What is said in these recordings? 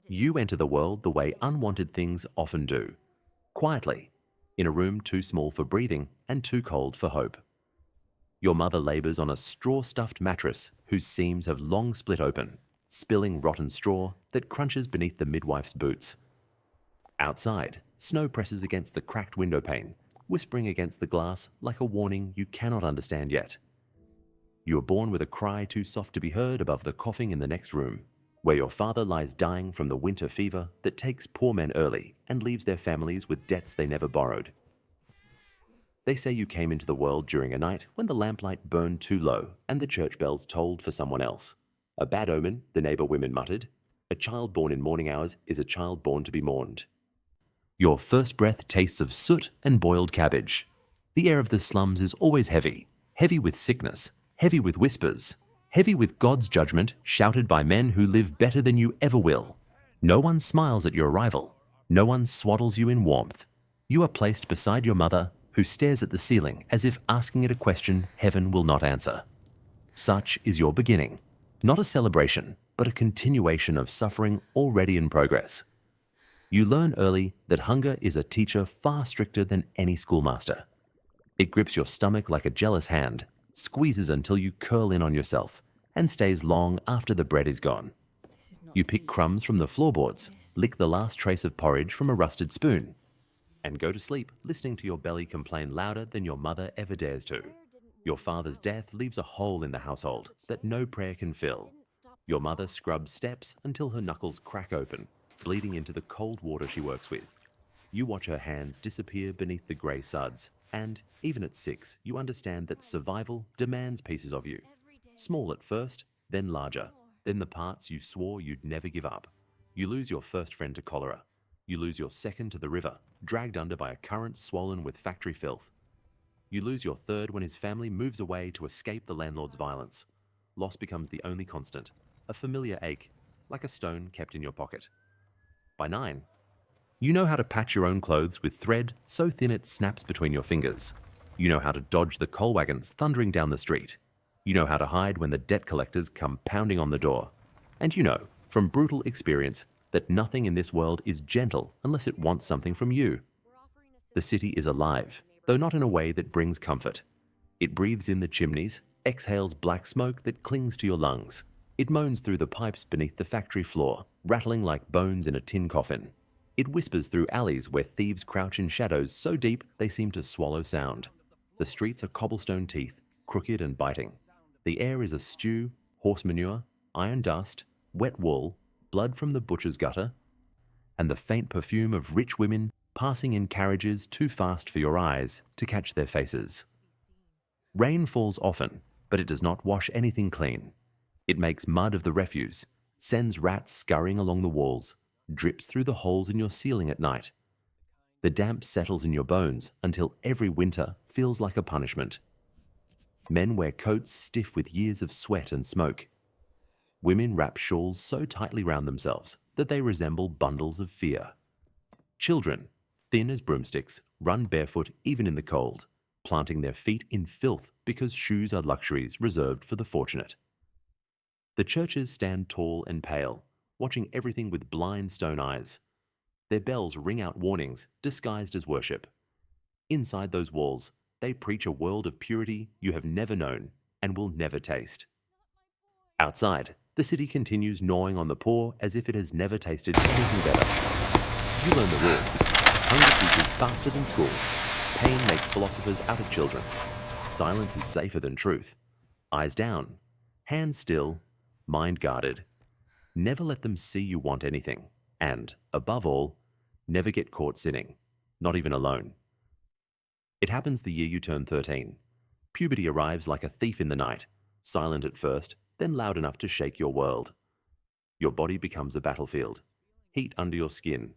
You enter the world the way unwanted things often do, quietly, in a room too small for breathing and too cold for hope. Your mother labors on a straw-stuffed mattress whose seams have long split open, spilling rotten straw that crunches beneath the midwife's boots. Outside, snow presses against the cracked window pane, whispering against the glass like a warning you cannot understand yet. You are born with a cry too soft to be heard above the coughing in the next room, where your father lies dying from the winter fever that takes poor men early and leaves their families with debts they never borrowed. They say you came into the world during a night when the lamplight burned too low and the church bells tolled for someone else. A bad omen, the neighbor women muttered. A child born in morning hours is a child born to be mourned. Your first breath tastes of soot and boiled cabbage. The air of the slums is always heavy, heavy with sickness, heavy with whispers, heavy with God's judgment shouted by men who live better than you ever will. No one smiles at your arrival. No one swaddles you in warmth. You are placed beside your mother, who stares at the ceiling as if asking it a question heaven will not answer. Such is your beginning. Not a celebration, but a continuation of suffering already in progress. You learn early that hunger is a teacher far stricter than any schoolmaster. It grips your stomach like a jealous hand, squeezes until you curl in on yourself, and stays long after the bread is gone. You pick crumbs from the floorboards, lick the last trace of porridge from a rusted spoon, and go to sleep listening to your belly complain louder than your mother ever dares to. Your father's death leaves a hole in the household that no prayer can fill. Your mother scrubs steps until her knuckles crack open, bleeding into the cold water she works with. You watch her hands disappear beneath the grey suds, and, even at 6, you understand that survival demands pieces of you. Small at first, then larger, then the parts you swore you'd never give up. You lose your first friend to cholera. You lose your second to the river, dragged under by a current swollen with factory filth. You lose your third when his family moves away to escape the landlord's violence. Loss becomes the only constant, a familiar ache, like a stone kept in your pocket. By 9, you know how to patch your own clothes with thread so thin it snaps between your fingers. You know how to dodge the coal wagons thundering down the street. You know how to hide when the debt collectors come pounding on the door. And you know, from brutal experience, that nothing in this world is gentle unless it wants something from you. The city is alive, though not in a way that brings comfort. It breathes in the chimneys, exhales black smoke that clings to your lungs. It moans through the pipes beneath the factory floor, rattling like bones in a tin coffin. It whispers through alleys where thieves crouch in shadows so deep they seem to swallow sound. The streets are cobblestone teeth, crooked and biting. The air is a stew, horse manure, iron dust, wet wool, blood from the butcher's gutter, and the faint perfume of rich women passing in carriages too fast for your eyes to catch their faces. Rain falls often, but it does not wash anything clean. It makes mud of the refuse, sends rats scurrying along the walls, drips through the holes in your ceiling at night. The damp settles in your bones until every winter feels like a punishment. Men wear coats stiff with years of sweat and smoke. Women wrap shawls so tightly round themselves that they resemble bundles of fear. Children, thin as broomsticks, run barefoot even in the cold, planting their feet in filth because shoes are luxuries reserved for the fortunate. The churches stand tall and pale, watching everything with blind stone eyes. Their bells ring out warnings disguised as worship. Inside those walls, they preach a world of purity you have never known and will never taste. Outside, the city continues gnawing on the poor as if it has never tasted anything better. You learn the rules. Hunger teaches faster than school. Pain makes philosophers out of children. Silence is safer than truth. Eyes down, hands still, mind guarded. Never let them see you want anything. And, above all, never get caught sinning, not even alone. It happens the year you turn 13. Puberty arrives like a thief in the night, silent at first, then loud enough to shake your world. Your body becomes a battlefield. Heat under your skin,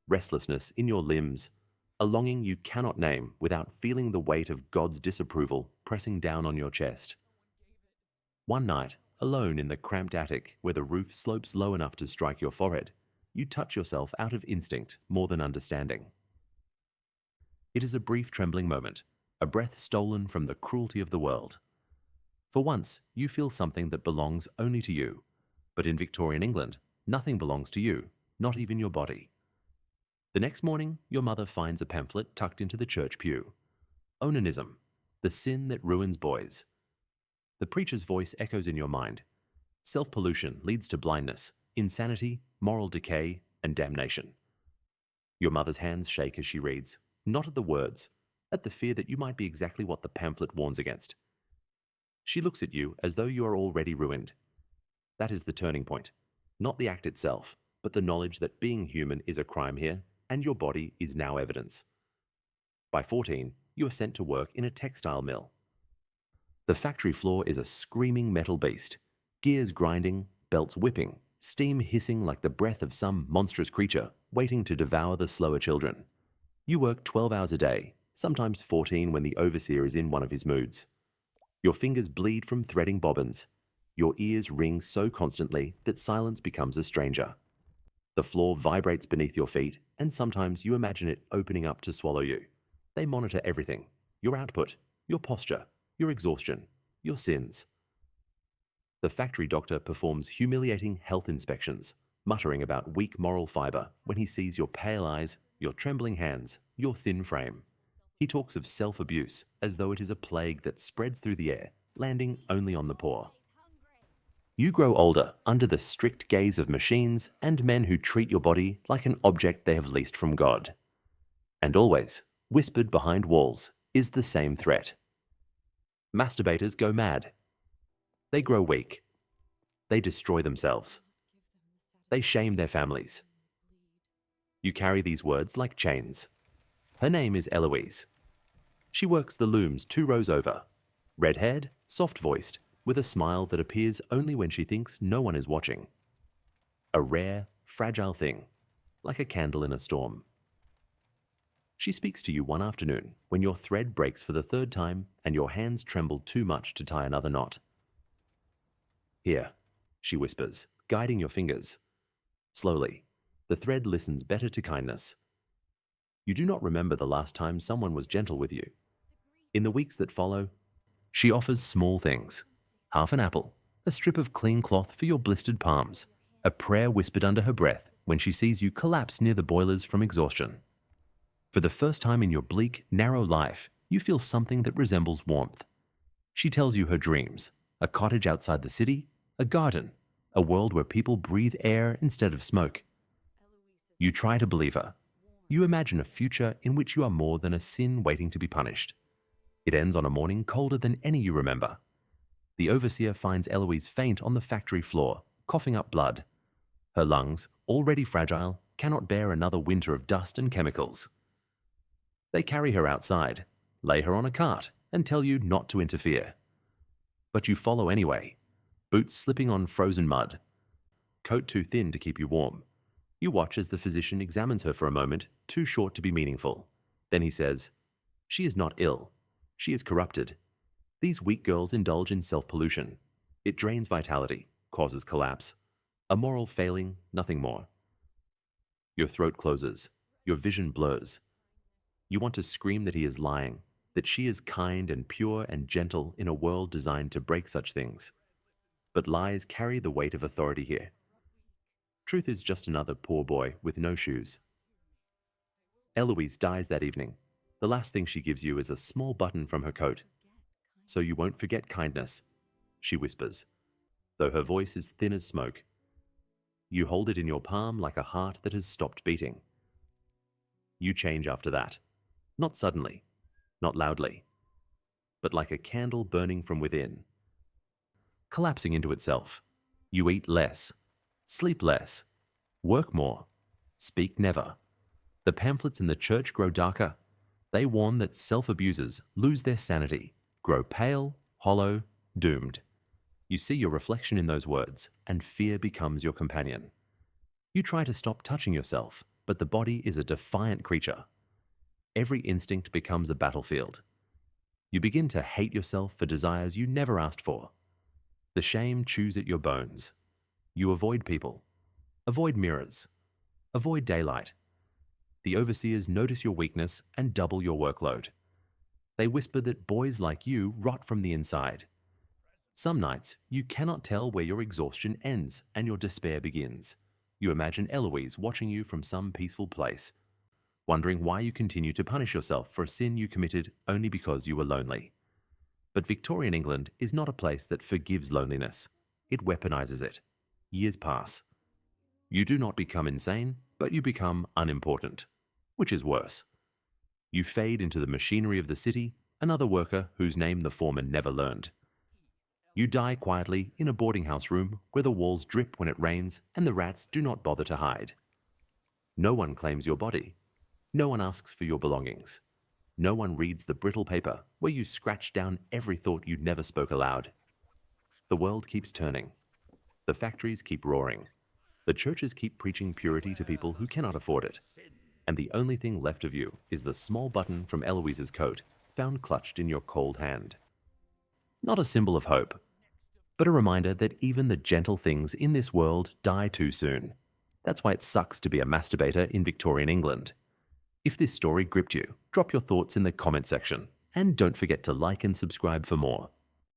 restlessness in your limbs, a longing you cannot name without feeling the weight of God's disapproval pressing down on your chest. One night, alone in the cramped attic where the roof slopes low enough to strike your forehead, you touch yourself out of instinct more than understanding. It is a brief trembling moment, a breath stolen from the cruelty of the world. For once, you feel something that belongs only to you, but in Victorian England, nothing belongs to you, not even your body. The next morning, your mother finds a pamphlet tucked into the church pew. Onanism, the sin that ruins boys. The preacher's voice echoes in your mind. Self-pollution leads to blindness, insanity, moral decay, and damnation. Your mother's hands shake as she reads, not at the words, at the fear that you might be exactly what the pamphlet warns against. She looks at you as though you are already ruined. That is the turning point. Not the act itself, but the knowledge that being human is a crime here, and your body is now evidence. By 14, you are sent to work in a textile mill. The factory floor is a screaming metal beast, gears grinding, belts whipping, steam hissing like the breath of some monstrous creature waiting to devour the slower children. You work 12 hours a day, sometimes 14 when the overseer is in one of his moods. Your fingers bleed from threading bobbins. Your ears ring so constantly that silence becomes a stranger. The floor vibrates beneath your feet, and sometimes you imagine it opening up to swallow you. They monitor everything: your output, your posture, your exhaustion, your sins. The factory doctor performs humiliating health inspections, muttering about weak moral fiber when he sees your pale eyes, your trembling hands, your thin frame. He talks of self-abuse as though it is a plague that spreads through the air, landing only on the poor. You grow older under the strict gaze of machines and men who treat your body like an object they have leased from God. And always, whispered behind walls, is the same threat. Masturbators go mad. They grow weak. They destroy themselves. They shame their families. You carry these words like chains. Her name is Eloise. She works the looms 2 rows over, red-haired, soft-voiced, with a smile that appears only when she thinks no one is watching. A rare, fragile thing, like a candle in a storm. She speaks to you one afternoon when your thread breaks for the 3rd time and your hands tremble too much to tie another knot. Here, she whispers, guiding your fingers. Slowly, the thread listens better to kindness. You do not remember the last time someone was gentle with you. In the weeks that follow, she offers small things: half an apple, a strip of clean cloth for your blistered palms, a prayer whispered under her breath when she sees you collapse near the boilers from exhaustion. For the first time in your bleak, narrow life, you feel something that resembles warmth. She tells you her dreams: a cottage outside the city, a garden, a world where people breathe air instead of smoke. You try to believe her. You imagine a future in which you are more than a sin waiting to be punished. It ends on a morning colder than any you remember. The overseer finds Eloise faint on the factory floor, coughing up blood. Her lungs, already fragile, cannot bear another winter of dust and chemicals. They carry her outside, lay her on a cart, and tell you not to interfere. But you follow anyway, boots slipping on frozen mud, coat too thin to keep you warm. You watch as the physician examines her for a moment, too short to be meaningful. Then he says, "She is not ill. She is corrupted. These weak girls indulge in self-pollution. It drains vitality, causes collapse. A moral failing, nothing more." Your throat closes. Your vision blurs. You want to scream that he is lying, that she is kind and pure and gentle in a world designed to break such things. But lies carry the weight of authority here. Truth is just another poor boy with no shoes. Eloise dies that evening. The last thing she gives you is a small button from her coat. "So you won't forget kindness," she whispers, though her voice is thin as smoke. You hold it in your palm like a heart that has stopped beating. You change after that. Not suddenly, not loudly, but like a candle burning from within. Collapsing into itself, you eat less, sleep less, work more, speak never. The pamphlets in the church grow darker. They warn that self-abusers lose their sanity, grow pale, hollow, doomed. You see your reflection in those words, and fear becomes your companion. You try to stop touching yourself, but the body is a defiant creature. Every instinct becomes a battlefield. You begin to hate yourself for desires you never asked for. The shame chews at your bones. You avoid people, avoid mirrors, avoid daylight. The overseers notice your weakness and double your workload. They whisper that boys like you rot from the inside. Some nights, you cannot tell where your exhaustion ends and your despair begins. You imagine Eloise watching you from some peaceful place, wondering why you continue to punish yourself for a sin you committed only because you were lonely. But Victorian England is not a place that forgives loneliness. It weaponizes it. Years pass. You do not become insane, but you become unimportant, which is worse. You fade into the machinery of the city, another worker whose name the foreman never learned. You die quietly in a boarding house room where the walls drip when it rains and the rats do not bother to hide. No one claims your body. No one asks for your belongings. No one reads the brittle paper where you scratch down every thought you never spoke aloud. The world keeps turning. The factories keep roaring. The churches keep preaching purity to people who cannot afford it. And the only thing left of you is the small button from Eloise's coat, found clutched in your cold hand. Not a symbol of hope, but a reminder that even the gentle things in this world die too soon. That's why it sucks to be a masturbator in Victorian England. If this story gripped you, drop your thoughts in the comment section. And don't forget to like and subscribe for more.